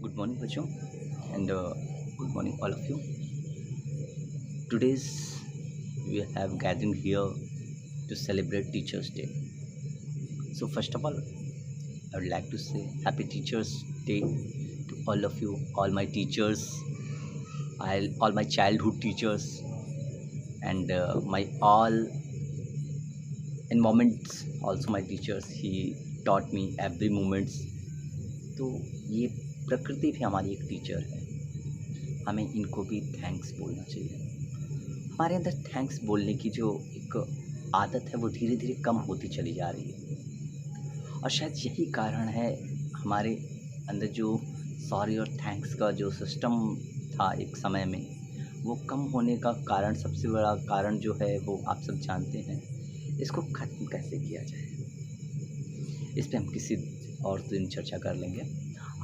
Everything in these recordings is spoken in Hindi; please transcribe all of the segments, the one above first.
Good morning, Bachon, and good morning, all of you. Today's we have gathering here to celebrate Teachers' Day. So, first of all, I would like to say Happy Teachers' Day to all of you, all my teachers, all my childhood teachers, and my all in moments also my teachers. He taught me every moments. तो ये प्रकृति भी हमारी एक टीचर है. हमें इनको भी थैंक्स बोलना चाहिए. हमारे अंदर थैंक्स बोलने की जो एक आदत है वो धीरे धीरे कम होती चली जा रही है और शायद यही कारण है हमारे अंदर जो सॉरी और थैंक्स का जो सिस्टम था एक समय में वो कम होने का कारण सबसे बड़ा कारण जो है वो आप सब जानते हैं. इसको ख़त्म कैसे किया जाए इस पे हम किसी और दिन चर्चा कर लेंगे.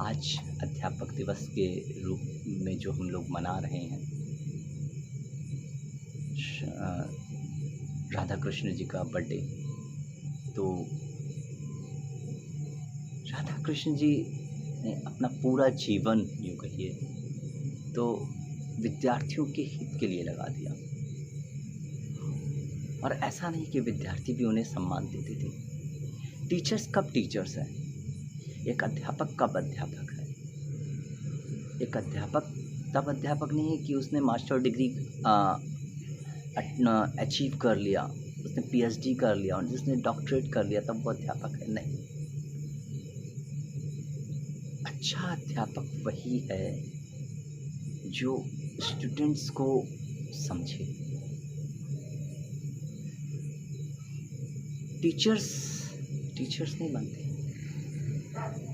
आज अध्यापक दिवस के रूप में जो हम लोग मना रहे हैं राधा कृष्ण जी का बर्थडे. तो राधा कृष्ण जी ने अपना पूरा जीवन यूँ कहिए तो विद्यार्थियों के हित के लिए लगा दिया और ऐसा नहीं कि विद्यार्थी भी उन्हें सम्मान देते थे. टीचर्स कब टीचर्स हैं? एक अध्यापक कब अध्यापक है? एक अध्यापक तब अध्यापक नहीं है कि उसने मास्टर डिग्री अचीव कर लिया, उसने पीएचडी कर लिया और जिसने डॉक्टरेट कर लिया तब वो अध्यापक है. नहीं, अच्छा अध्यापक वही है जो स्टूडेंट्स को समझे. टीचर्स नहीं बनते,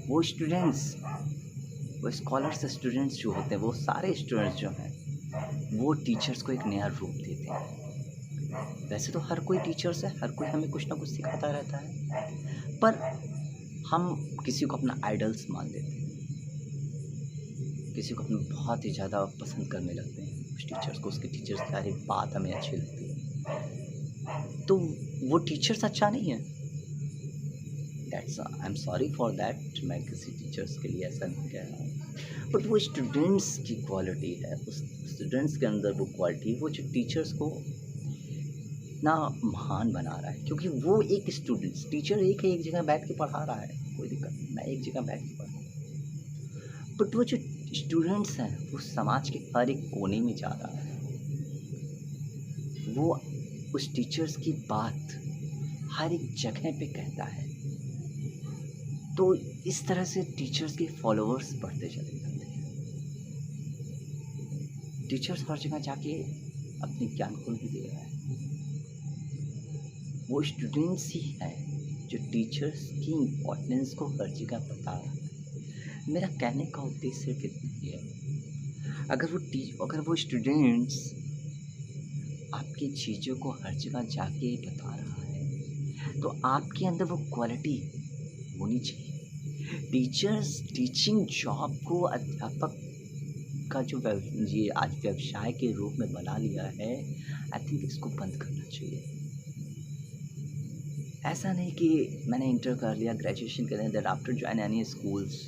वो स्टूडेंट्स, वो स्कॉलर्स स्टूडेंट्स जो होते हैं, वो सारे स्टूडेंट्स जो हैं वो टीचर्स को एक नया रूप देते हैं. वैसे तो हर कोई टीचर्स है, हर कोई हमें कुछ ना कुछ सिखाता रहता है, पर हम किसी को अपना आइडल्स मान लेते हैं, किसी को अपना बहुत ही ज़्यादा पसंद करने लगते हैं उस टीचर्स को, उसके टीचर्स की हर एक बात हमें अच्छी लगती है. तो वो टीचर्स अच्छा नहीं है. I am sorry for that, मैं किसी टीचर्स के लिए ऐसा नहीं कह रहा हूँ, बट वो स्टूडेंट्स की क्वालिटी है, उस स्टूडेंट्स के अंदर वो क्वालिटी वो जो टीचर्स को इतना महान बना रहा है. क्योंकि वो एक स्टूडेंट्स, टीचर एक जगह बैठ के पढ़ा रहा है, कोई दिक्कत नहीं, मैं एक जगह बैठ के पढ़ रहा हूँ, बट वो जो स्टूडेंट्स हैं वो समाज के हर एक कोने में जा रहा है. वो उस टीचर्स की बात हर एक जगह पे कहता है. तो इस तरह से टीचर्स के फॉलोअर्स बढ़ते चले जाते हैं. टीचर्स हर जगह जाके अपने ज्ञान को नहीं दे रहा है, वो स्टूडेंट्स ही हैं जो टीचर्स की इम्पोर्टेंस को हर जगह बता रहा है. मेरा कहने का उद्देश्य सिर्फ इतना ही है, अगर वो स्टूडेंट्स आपकी चीज़ों को हर जगह जाके बता रहा है तो आपके अंदर वो क्वालिटी होनी चाहिए. टीचर्स टीचिंग जॉब को अध्यापक का जो ये आज व्यवसाय के रूप में बना लिया है, आई थिंक इसको बंद करना चाहिए. ऐसा नहीं कि मैंने इंटर कर लिया, ग्रेजुएशन कर लिया, that after join any schools.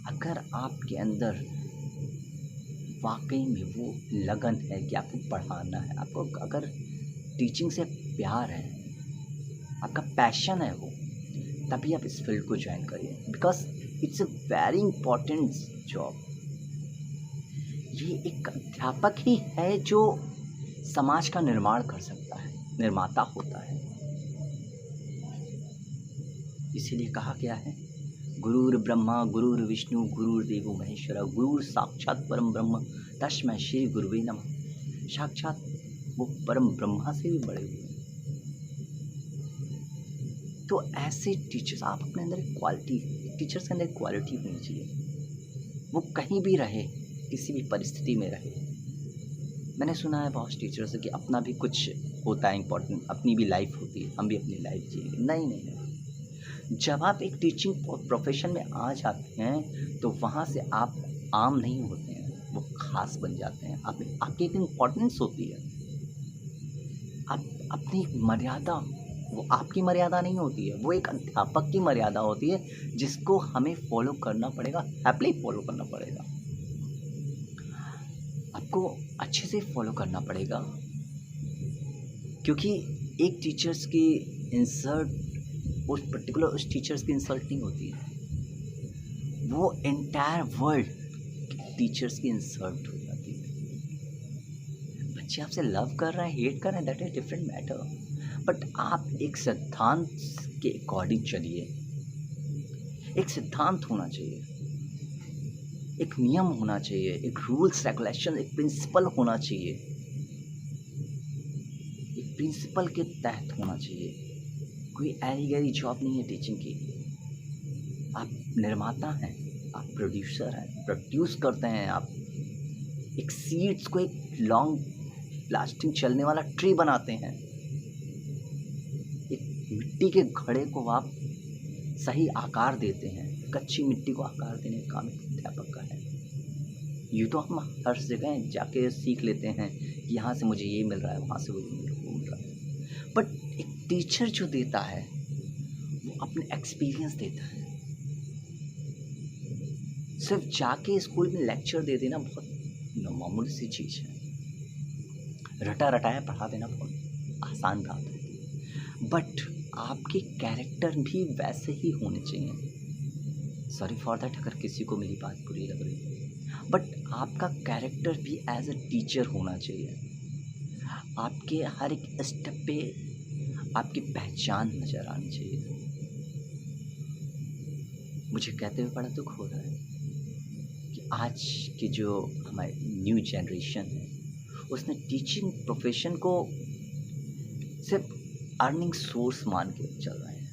अगर आपके अंदर वाकई में वो लगन है कि आपको पढ़ाना है, आपको अगर टीचिंग से प्यार है, आपका पैशन है वो, तभी आप इस फील्ड को ज्वाइन करिए, because it's a very important job. ये एक अध्यापक ही है जो समाज का निर्माण कर सकता है, निर्माता होता है. इसीलिए कहा गया है गुरुर ब्रह्मा गुरुर विष्णु गुरुर्देवो महेश्वरा गुरुर साक्षात परम ब्रह्म तस्मै श्री गुरुवे नमः. साक्षात वो परम ब्रह्मा से भी बड़े हुए हैं. तो ऐसे टीचर्स, आप अपने अंदर एक क्वालिटी, टीचर्स के अंदर एक क्वालिटी होनी चाहिए. वो कहीं भी रहे, किसी भी परिस्थिति में रहे. मैंने सुना है बहुत टीचर्स से कि अपना भी कुछ होता है इम्पोर्टेंट, अपनी भी लाइफ होती है, हम भी अपनी लाइफ जिएंगे. नहीं, जब आप एक टीचिंग प्रोफेशन में आ जाते हैं तो वहाँ से आप आम नहीं होते हैं, वो खास बन जाते हैं. आपकी एक इम्पोर्टेंस होती है, आप अपनी एक मर्यादा वो आपकी मर्यादा नहीं होती है, वो एक अध्यापक की मर्यादा होती है, जिसको हमें फॉलो करना पड़ेगा, हैपली फॉलो करना पड़ेगा। आपको अच्छे से फॉलो करना पड़ेगा, क्योंकि एक टीचर्स की इंसल्ट उस टीचर्स की इंसल्ट नहीं होती है, वो एंटायर वर्ल्ड टीचर्स की इंसल्ट हो जाती है। बच्चे आपसे लव कर रहे हैं, हेट कर रहे हैं, that is different matter, but आप एक सिद्धांत के अकॉर्डिंग चलिए। एक सिद्धांत होना चाहिए, एक नियम होना चाहिए, एक रूल्स रेगुलेशन, एक प्रिंसिपल होना चाहिए, एक प्रिंसिपल के तहत होना चाहिए। कोई ऐरी गैरी जॉब नहीं है टीचिंग की। आप निर्माता हैं, आप प्रोड्यूसर हैं, प्रोड्यूस करते हैं आप। एक सीड्स को एक लॉन्ग लास्टिंग चलने वाला ट्री बनाते हैं। एक मिट्टी के घड़े को आप सही आकार देते हैं। कच्ची मिट्टी को आकार देने का काम एक अध्यापक का है। ये तो हम हर जगह जाके सीख लेते हैं कि यहाँ से मुझे ये मिल रहा है, वहाँ से मुझे वो मिल रहा है, बट एक टीचर जो देता है वो अपने एक्सपीरियंस देता है। सिर्फ जाके स्कूल में लेक्चर दे देना बहुत मामूली सी चीज़ है। रटा रटाया पढ़ा देना बहुत आसान बात है, बट आपके कैरेक्टर भी वैसे ही होने चाहिए। सॉरी फॉर दैट अगर किसी को मेरी बात बुरी लग रही है, बट आपका कैरेक्टर भी एज अ टीचर होना चाहिए। आपके हर एक स्टेप पे आपकी पहचान नज़र आनी चाहिए। मुझे कहते हुए बड़ा दुख हो रहा है कि आज की जो हमारी न्यू जनरेशन है, उसने टीचिंग प्रोफेशन को सिर्फ अर्निंग सोर्स मान के चल रहे हैं।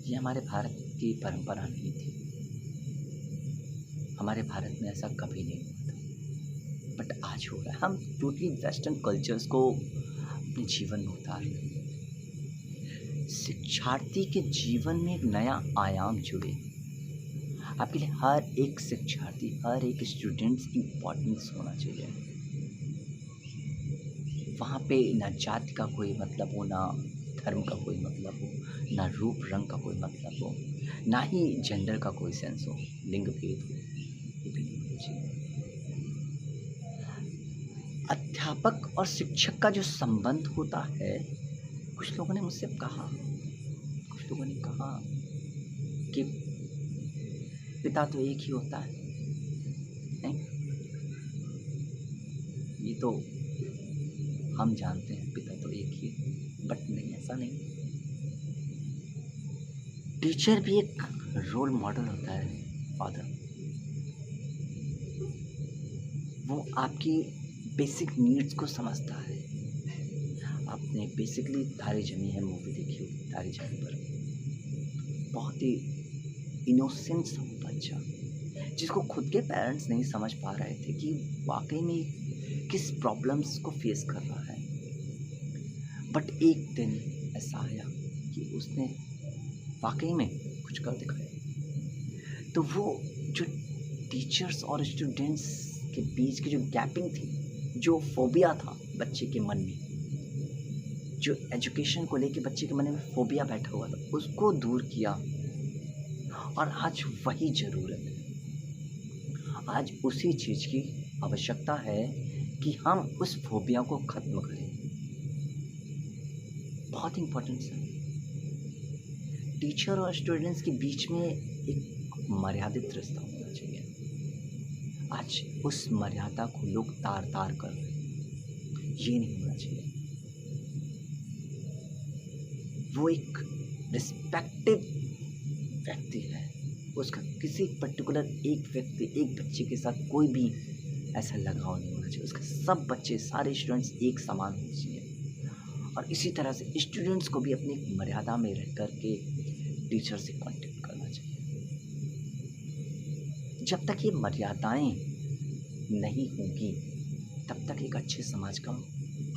ये हमारे भारत की परंपरा नहीं थी। हमारे भारत में ऐसा कभी नहीं हुआ था, बट आज हो रहा है। हम टोटली वेस्टर्न कल्चर्स को अपने जीवन में उतार रहे हैं। शिक्षार्थी के जीवन में एक नया आयाम जुड़े। आपके लिए हर एक शिक्षार्थी, हर एक स्टूडेंट्स इम्पोर्टेंस होना चाहिए। वहाँ पे ना जाति का कोई मतलब हो, ना धर्म का कोई मतलब हो, ना रूप रंग का कोई मतलब हो, ना ही जेंडर का कोई सेंस हो, लिंग भेद हो, ये भी नहीं होना चाहिए। अध्यापक और शिक्षक का जो संबंध होता है, कुछ लोगों ने मुझसे कहा, कुछ लोगों ने कहा कि पिता तो एक ही होता है। नहीं, ये तो हम जानते हैं पिता तो एक ही है, बट नहीं, ऐसा नहीं। टीचर भी एक रोल मॉडल होता है, फादर। वो आपकी बेसिक नीड्स को समझता है। आपने बेसिकली तारे जमी है मूवी देखी होगी, तारे जमी पर बहुत ही इनोसेंट सा बच्चा, जिसको खुद के पेरेंट्स नहीं समझ पा रहे थे कि वाकई में किस प्रॉब्लम्स को फेस कर रहा है, बट एक दिन ऐसा आया कि उसने वाकई में कुछ कर दिखाया। तो वो जो टीचर्स और स्टूडेंट्स के बीच की जो गैपिंग थी, जो फोबिया था बच्चे के मन में, जो एजुकेशन को लेके बच्चे के मन में फोबिया बैठा हुआ था, उसको दूर किया। और आज वही ज़रूरत है, आज उसी चीज़ की आवश्यकता है कि हम उस फोबिया को ख़त्म करें। बहुत इम्पोर्टेंट है। टीचर और स्टूडेंट्स के बीच में एक मर्यादित रिश्ता होना चाहिए। आज उस मर्यादा को लोग तार तार कर रहे हैं, ये नहीं होना चाहिए। वो एक रिस्पेक्टेड व्यक्ति है, उसका किसी पर्टिकुलर एक व्यक्ति, एक बच्चे के साथ कोई भी ऐसा लगाव नहीं होना चाहिए। उसके सब बच्चे, सारे स्टूडेंट्स एक समान होने चाहिए। और इसी तरह से स्टूडेंट्स को भी अपनी मर्यादा में रह कर के टीचर से कांटेक्ट करना चाहिए। जब तक ये मर्यादाएं नहीं होंगी, तब तक एक अच्छे समाज का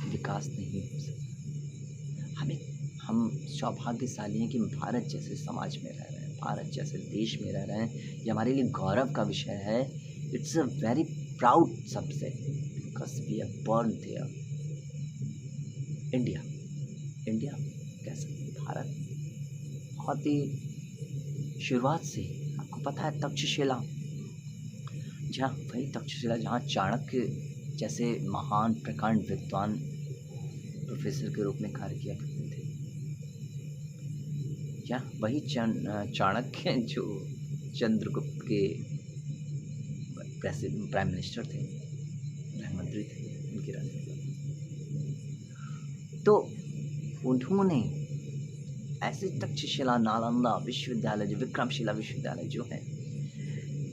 विकास नहीं हो सकता। हम सौभाग्यशाली हैं कि भारत जैसे समाज में रह रहे हैं, भारत जैसे देश में रह रहे हैं। ये हमारे लिए गौरव का विषय है। It's a very proud subject because we are born there, India. India कैसा, भारत बहुत ही शुरुआत से आपको पता है तक्षशिला, जहाँ वही तक्षशिला जहाँ चाणक्य जैसे महान प्रकांड विद्वान प्रोफेसर के रूप में कार्य किया करते थे, क्या वही चाणक्य जो चंद्रगुप्त के प्राइम मिनिस्टर थे, प्रधानमंत्री थे उनके राज्य। तो उन्होंने ऐसे तक्षशिला, नालंदा विश्वविद्यालय, जो विक्रमशिला विश्वविद्यालय जो है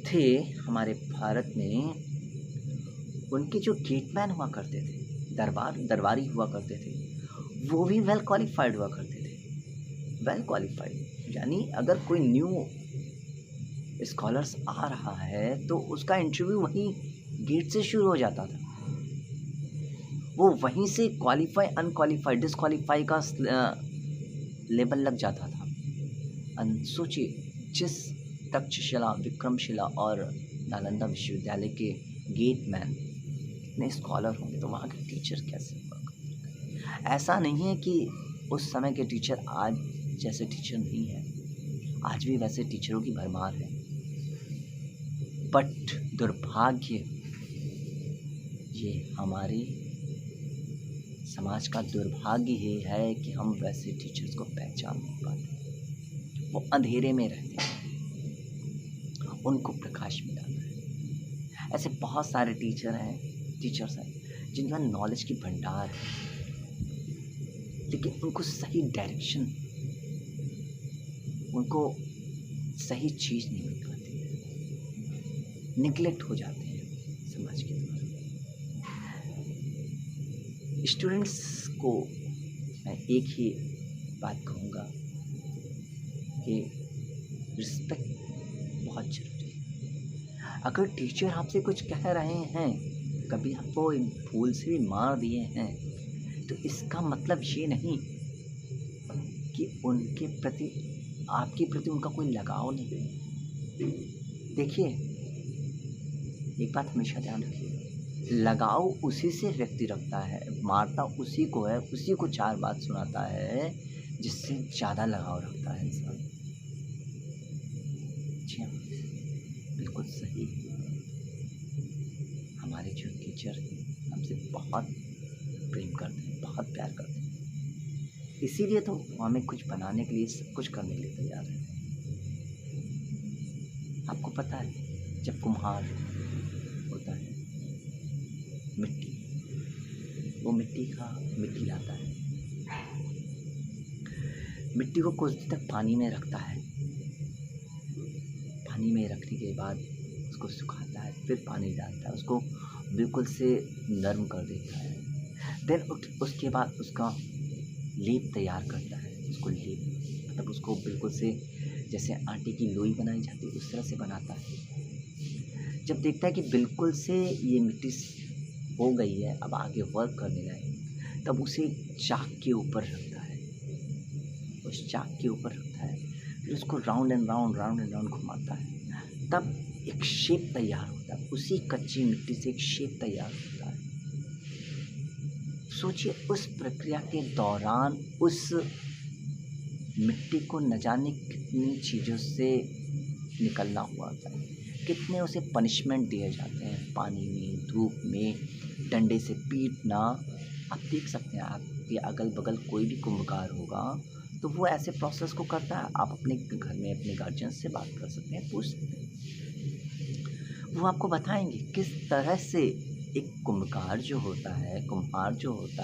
थे हमारे भारत में, उनके जो गेटमैन हुआ करते थे, दरबारी हुआ करते थे, वो भी वेल क्वालिफाइड हुआ करते थे। वेल क्वालिफाइड यानी अगर कोई न्यू स्कॉलर्स आ रहा है तो उसका इंटरव्यू वहीं गेट से शुरू हो जाता था। वो वहीं से क्वालिफाई, अनक्वालिफाइड, डिसक्वालीफाई का लेबल लग जाता था। सोचिए, जिस तक्षशिला, विक्रमशिला और नालंदा विश्वविद्यालय के गेटमैन इतने स्कॉलर होंगे तो वहाँ के टीचर कैसे होगा। ऐसा नहीं है कि उस समय के टीचर आज जैसे टीचर नहीं है, आज भी वैसे टीचरों की भरमार है। बट दुर्भाग्य, ये हमारे समाज का दुर्भाग्य ही है कि हम वैसे टीचर्स को पहचान नहीं पाते। वो अंधेरे में रहते हैं, उनको प्रकाश में डालना है। ऐसे बहुत सारे टीचर्स हैं जिनका नॉलेज की भंडार है, लेकिन उनको सही डायरेक्शन, उनको सही चीज़ नहीं मिल पाती है, निगलेक्ट हो जाते हैं समाज के द्वारा। स्टूडेंट्स को मैं एक ही बात कहूँगा कि रिस्पेक्ट बहुत ज़रूरी है। अगर टीचर आपसे कुछ कह रहे हैं, कभी आपको भूल से भी मार दिए हैं, तो इसका मतलब ये नहीं कि उनके प्रति, आपके प्रति उनका कोई लगाव नहीं। देखिए, एक बात हमेशा ध्यान रखिएगा, लगाव उसी से व्यक्ति रखता है, मारता उसी को है, उसी को 4 बात सुनाता है जिससे ज़्यादा लगाव रखता है इंसान। जी हाँ, बिल्कुल सही। हमारे जो टीचर हैं हमसे बहुत प्रेम करते हैं, बहुत प्यार करते हैं, इसीलिए तो हमें कुछ बनाने के लिए, सब कुछ करने के लिए तैयार रहते हैं। आपको पता है, जब कुम्हार होता है, मिट्टी, वो मिट्टी लाता है, मिट्टी को कुछ दिन तक पानी में रखता है, पानी में रखने के बाद उसको सुखाता है, फिर पानी डालता है, उसको बिल्कुल से नरम कर देता है। देन उसके बाद उसका लेप तैयार करता है, उसको लेप मतलब उसको बिल्कुल से जैसे आटे की लोई बनाई जाती है उस तरह से बनाता है। जब देखता है कि बिल्कुल से ये मिट्टी हो गई है, अब आगे वर्क करने लायक, तब उसे चाक के ऊपर रखता है, उस चाक के ऊपर रखता है, फिर उसको राउंड एंड राउंड घुमाता है, तब एक शेप तैयार होता है, उसी कच्ची मिट्टी से एक शेप तैयार होता है। सोचिए, उस प्रक्रिया के दौरान उस मिट्टी को न जाने कितनी चीज़ों से निकलना हुआ था, कितने उसे पनिशमेंट दिए जाते हैं, पानी में, धूप में, डंडे से पीटना। आप देख सकते हैं, आपके अगल बगल कोई भी कुंभकार होगा तो वो ऐसे प्रोसेस को करता है। आप अपने घर में अपने गार्जियन से बात कर सकते हैं, पूछ सकते हैं, वो आपको बताएंगे किस तरह से एक कुम्हार जो होता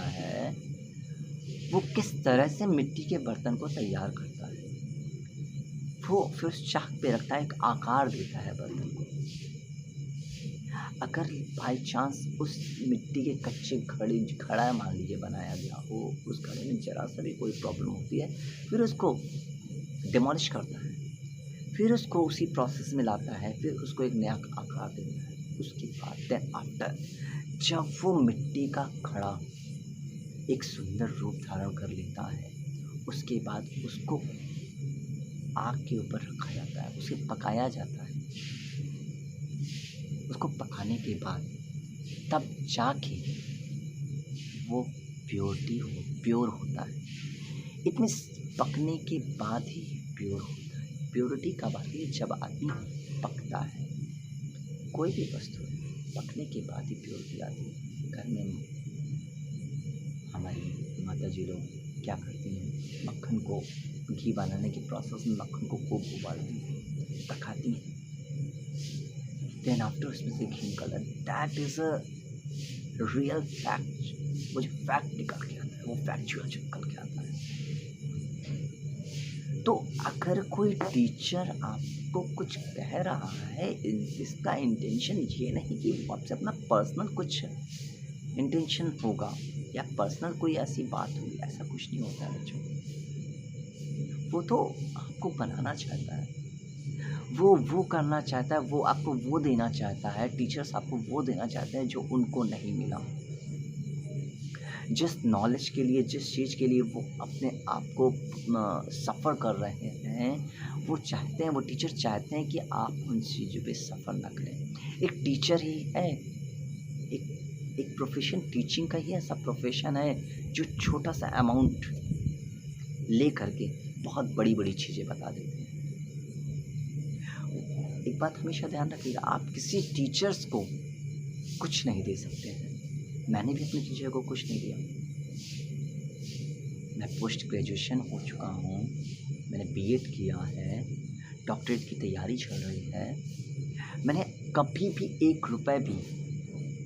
है वो किस तरह से मिट्टी के बर्तन को तैयार करता है। वो फिर उस चाक पे रखता है, एक आकार देता है बर्तन को। अगर बाई चांस उस मिट्टी के कच्चे घड़ा मान लीजिए बनाया गया हो, उस घड़े में जरा सा भी कोई प्रॉब्लम होती है, फिर उसको डिमोलिश करता है, फिर उसको उसी प्रोसेस में लाता है, फिर उसको एक नया आकार देता है। उसके बाद देन आफ्टर, जब वो मिट्टी का घड़ा एक सुंदर रूप धारण कर लेता है, उसके बाद उसको आग के ऊपर रखा जाता है, उसे पकाया जाता है। उसको पकाने के बाद तब जाके वो प्योर होता है। इट मीन्स पकने के बाद ही प्योर होता है। प्योरिटी कब आती है? जब आदमी पकता है। कोई भी वस्तु है, पकने के बाद ही प्योरिटी आती है। घर में हमारी माता जी लोग क्या करती हैं, मक्खन को घी बनाने के प्रोसेस में मक्खन को खूब उबालती हैं, पकाती हैं, देन आफ्टर उसमें से घी निकलता है। That is a real fact. वो जो फैक्ट निकल के आता है, वो फैक्चुअल जो निकल के आता है। तो अगर कोई टीचर आपको कुछ कह रहा है, इसका इंटेंशन ये नहीं कि वो आपसे अपना पर्सनल कुछ इंटेंशन होगा या पर्सनल कोई ऐसी बात होगी, ऐसा कुछ नहीं होता है बच्चों। वो तो आपको बनाना चाहता है, वो करना चाहता है, वो आपको वो देना चाहता है। टीचर्स आपको वो देना चाहते हैं जो उनको नहीं मिला। जिस नॉलेज के लिए, जिस चीज़ के लिए वो अपने आप को सफ़र कर रहे हैं, वो चाहते हैं, वो टीचर चाहते हैं कि आप उन चीज़ों पे सफ़र ना करें। एक टीचर ही है, एक प्रोफ़ेशन टीचिंग का ही ऐसा प्रोफ़ेशन है जो छोटा-सा अमाउंट ले कर के बहुत बड़ी-बड़ी चीज़ें बता देते हैं। एक बात हमेशा ध्यान रखिएगा, आप किसी टीचर्स को कुछ नहीं दे सकते हैं। मैंने भी अपने टीचर को कुछ नहीं दिया। मैं पोस्ट ग्रेजुएशन हो चुका हूँ, मैंने बीएड किया है, डॉक्टरेट की तैयारी चल रही है। मैंने कभी भी ₹1 भी,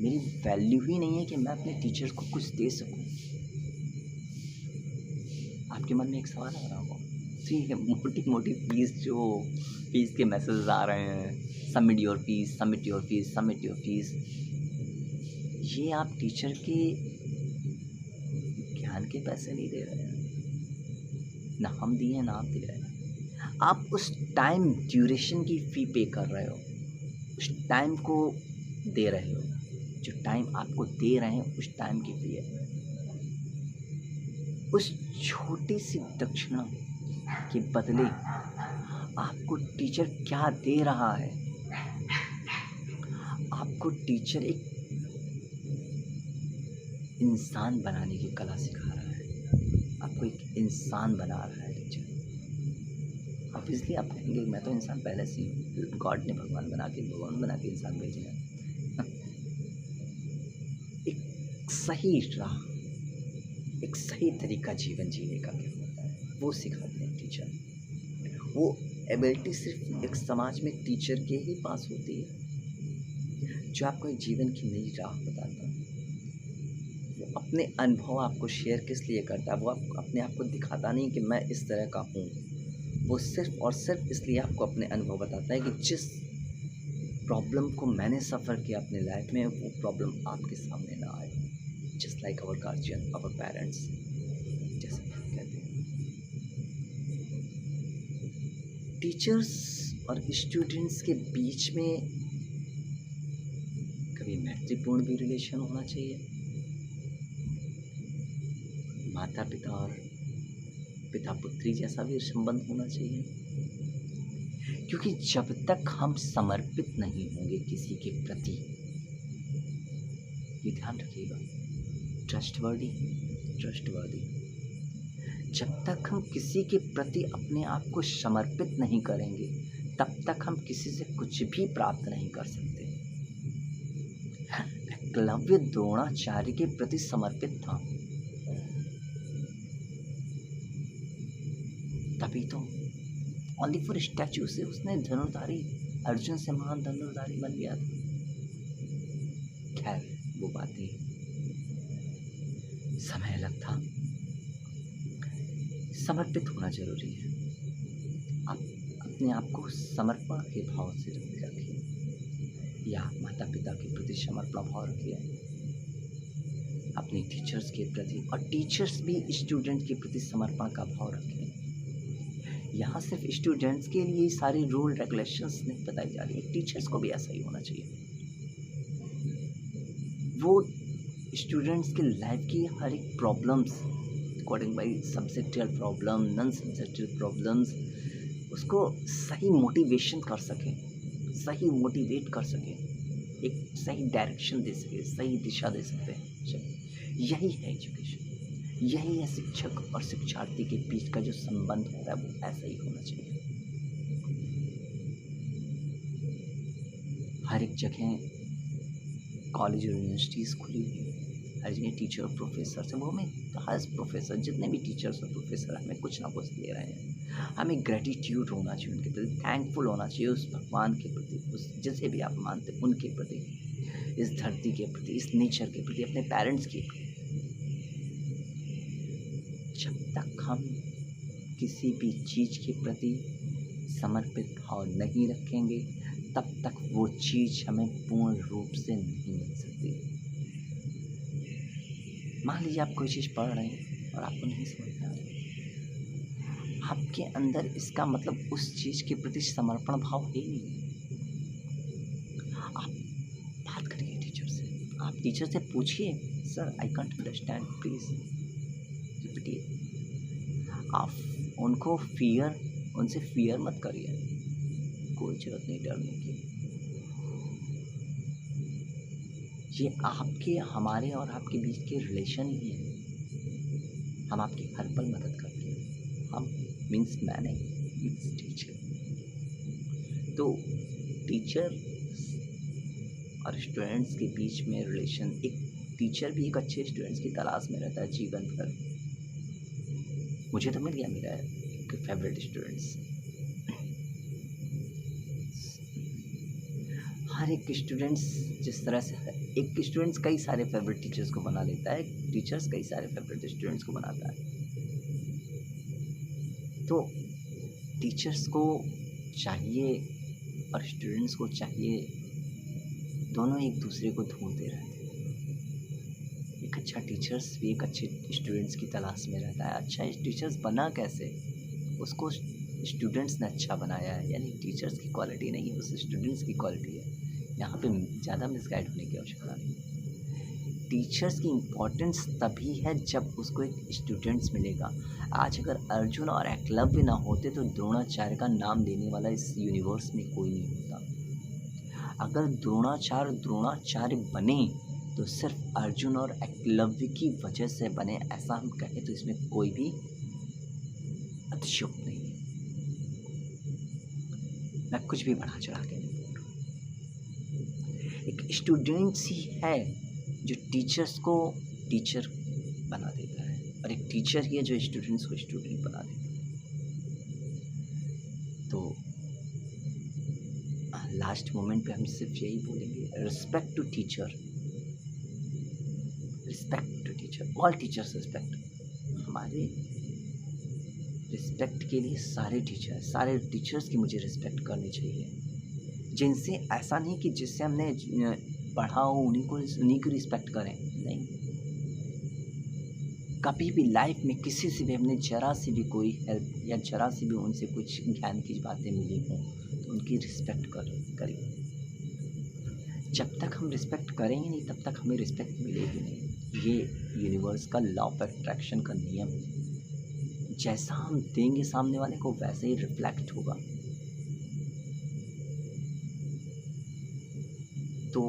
मेरी वैल्यू ही नहीं है कि मैं अपने टीचर को कुछ दे सकूँ। आपके मन में एक सवाल आ रहा होगा, तो ये मोटी-मोटी फीस के मैसेजेस आ रहे हैं, submit your fees, submit your fees, submit your fees. ये आप टीचर के ज्ञान के पैसे नहीं दे रहे हैं, ना हम दिए हैं, ना आप दे रहे हैं। आप उस टाइम ड्यूरेशन की फ़ी पे कर रहे हो, उस टाइम को दे रहे हो, जो टाइम आपको दे रहे हैं उस टाइम की फ़ी है। उस छोटी सी दक्षिणा के बदले आपको टीचर क्या दे रहा है? आपको टीचर एक इंसान बनाने की कला सिखा रहा है। आपको एक इंसान बना रहा है टीचर। ऑब्वियसली आप कहेंगे मैं तो इंसान पहले से ही, गॉड ने भगवान बना के इंसान भेजे हैं। एक सही राह, एक सही तरीका जीवन जीने का क्या होता है, वो सिखाते हैं टीचर। वो एबिलिटी सिर्फ एक समाज में टीचर के ही पास होती है, जो आपको एक जीवन की नई राह बताता है। वो अपने अनुभव आपको शेयर किस लिए करता है? वो अपने आप को दिखाता नहीं कि मैं इस तरह का हूँ। वो सिर्फ़ और सिर्फ़ इसलिए आपको अपने अनुभव बताता है कि जिस प्रॉब्लम को मैंने सफ़र किया अपने लाइफ़ में, वो प्रॉब्लम आपके सामने ना आए। Just like our guardian, our parents, जैसे हम कहते हैं। टीचर्स और स्टूडेंट्स के बीच में कभी मैत्रीपूर्ण भी रिलेशन होना चाहिए। माता पिता और पिता पुत्री जैसा भी संबंध होना चाहिए, क्योंकि जब तक हम समर्पित नहीं होंगे किसी के प्रति, ये ध्यान रखिएगा, ट्रस्टवर्दी, जब तक हम किसी के प्रति अपने आप को समर्पित नहीं करेंगे, तब तक हम किसी से कुछ भी प्राप्त नहीं कर सकते। एकलव्य द्रोणाचार्य के प्रति समर्पित था, तभी तो ओनली फॉर स्टैचू से उसने धनुर्धारी, अर्जुन से महान धनुर्धारी बन गया था। खैर वो बातें, समय अलग था। समर्पित होना जरूरी है। आप अपने आप को समर्पण के भाव से रखिए, या माता पिता के प्रति समर्पण भाव रखिए, अपने टीचर्स के प्रति, और टीचर्स भी स्टूडेंट के प्रति समर्पण का भाव रखें। यहाँ सिर्फ स्टूडेंट्स के लिए सारी रूल रेगुलेशंस नहीं बताई जा रही है, टीचर्स को भी ऐसा ही होना चाहिए। वो स्टूडेंट्स के लाइफ की हर एक problems, according by subjective problem, non subjective problems, उसको सही मोटिवेशन कर सकें, सही मोटिवेट कर सकें, एक सही डायरेक्शन दे सके, सही दिशा दे सकते हैं। यही है एजुकेशन। यही है शिक्षक और शिक्षार्थी के बीच का जो संबंध होता है, वो ऐसा ही होना चाहिए। हर एक जगह कॉलेज और यूनिवर्सिटीज़ खुली हुई है, हर जगह टीचर और प्रोफेसर से, वो हमें हर प्रोफेसर, जितने भी टीचर्स और प्रोफेसर हमें कुछ ना कुछ दे रहे हैं। हमें ग्रेटिट्यूड होना चाहिए उनके प्रति, थैंकफुल होना चाहिए उस भगवान के प्रति, उस जिसे भी आप मानते हैं उनके प्रति, इस धरती के प्रति, इस नेचर के प्रति, अपने पेरेंट्स के प्रति। जब तक हम किसी भी चीज़ के प्रति समर्पित भाव नहीं रखेंगे, तब तक वो चीज़ हमें पूर्ण रूप से नहीं मिल सकती। मान लीजिए आप कोई चीज़ पढ़ रहे हैं और आपको नहीं समझ में आ रही, आपके अंदर इसका मतलब उस चीज़ के प्रति समर्पण भाव है ही नहीं। आप बात करिए टीचर से, आप टीचर से पूछिए, sir I can't understand, please रिपीटिए। आप उनसे फियर मत करिए, कोई ज़रूरत नहीं डरने की। ये आपके, हमारे और आपके बीच के रिलेशन ही है। हम आपकी हर पल मदद करते हैं। हम मीन्स मैंने मीन्स टीचर। तो टीचर और स्टूडेंट्स के बीच में रिलेशन, एक टीचर भी एक अच्छे स्टूडेंट्स की तलाश में रहता है जीवन भर। मुझे तो मिल गया मेरा एक फेवरेट स्टूडेंट्स। हर एक स्टूडेंट्स जिस तरह से है, एक स्टूडेंट्स कई सारे फेवरेट टीचर्स को बना लेता है, टीचर्स कई सारे फेवरेट स्टूडेंट्स को बनाता है। तो टीचर्स को चाहिए और स्टूडेंट्स को चाहिए, दोनों एक दूसरे को ढूंढते रहते हैं। एक अच्छा टीचर्स भी एक अच्छे स्टूडेंट्स की तलाश में रहता है। अच्छा टीचर्स बना कैसे, उसको स्टूडेंट्स ने अच्छा बनाया है, यानी टीचर्स की क्वालिटी नहीं, उस स्टूडेंट्स की क्वालिटी है। यहाँ पे ज़्यादा मिसगाइड होने की आवश्यकता नहीं। टीचर्स की इम्पोर्टेंस तभी है जब उसको एक स्टूडेंट्स मिलेगा। आज अगर अर्जुन और एकलव्य ना होते तो द्रोणाचार्य का नाम लेने वाला इस यूनिवर्स में कोई नहीं होता। अगर द्रोणाचार्य बने तो सिर्फ अर्जुन और एकलव्य की वजह से बने, ऐसा हम कहें तो इसमें कोई भी अतिशयोक्ति नहीं है। मैं कुछ भी बढ़ा चढ़ा के नहीं बोल रहा। एक स्टूडेंट्स ही है जो टीचर्स को टीचर बना देता है, और एक टीचर ही है जो स्टूडेंट्स को स्टूडेंट बना देता है। तो लास्ट मोमेंट पे हम सिर्फ यही बोलेंगे, respect to teacher, respect to teacher, all teachers respect. हमारे रिस्पेक्ट के लिए सारे टीचर्स की मुझे रिस्पेक्ट करनी चाहिए, जिनसे ऐसा नहीं कि जिससे हमने पढ़ा हो उन्हीं को रिस्पेक्ट करें, नहीं। कभी भी लाइफ में किसी से भी हमने जरा सी भी कोई हेल्प या जरा सी भी उनसे कुछ ज्ञान की बातें मिली हों तो उनकी रिस्पेक्ट करिए। जब तक हम रिस्पेक्ट करेंगे नहीं तब तक हमें रिस्पेक्ट मिलेगी नहीं। ये यूनिवर्स का लॉ ऑफ अट्रैक्शन का नियम है। जैसा हम देंगे सामने वाले को वैसे ही रिफ्लेक्ट होगा। तो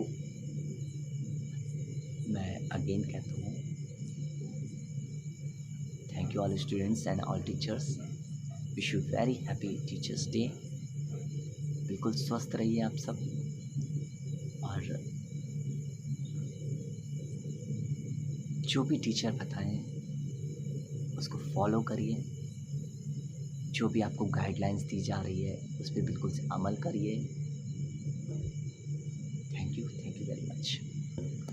मैं अगेन कहता हूँ, thank you all students and all teachers, wish you very happy teachers day. बिल्कुल स्वस्थ रहिए आप सब, और जो भी टीचर बताएं उसको फॉलो करिए। जो भी आपको गाइडलाइंस दी जा रही है उस पर बिल्कुल से अमल करिए। Thank you very much.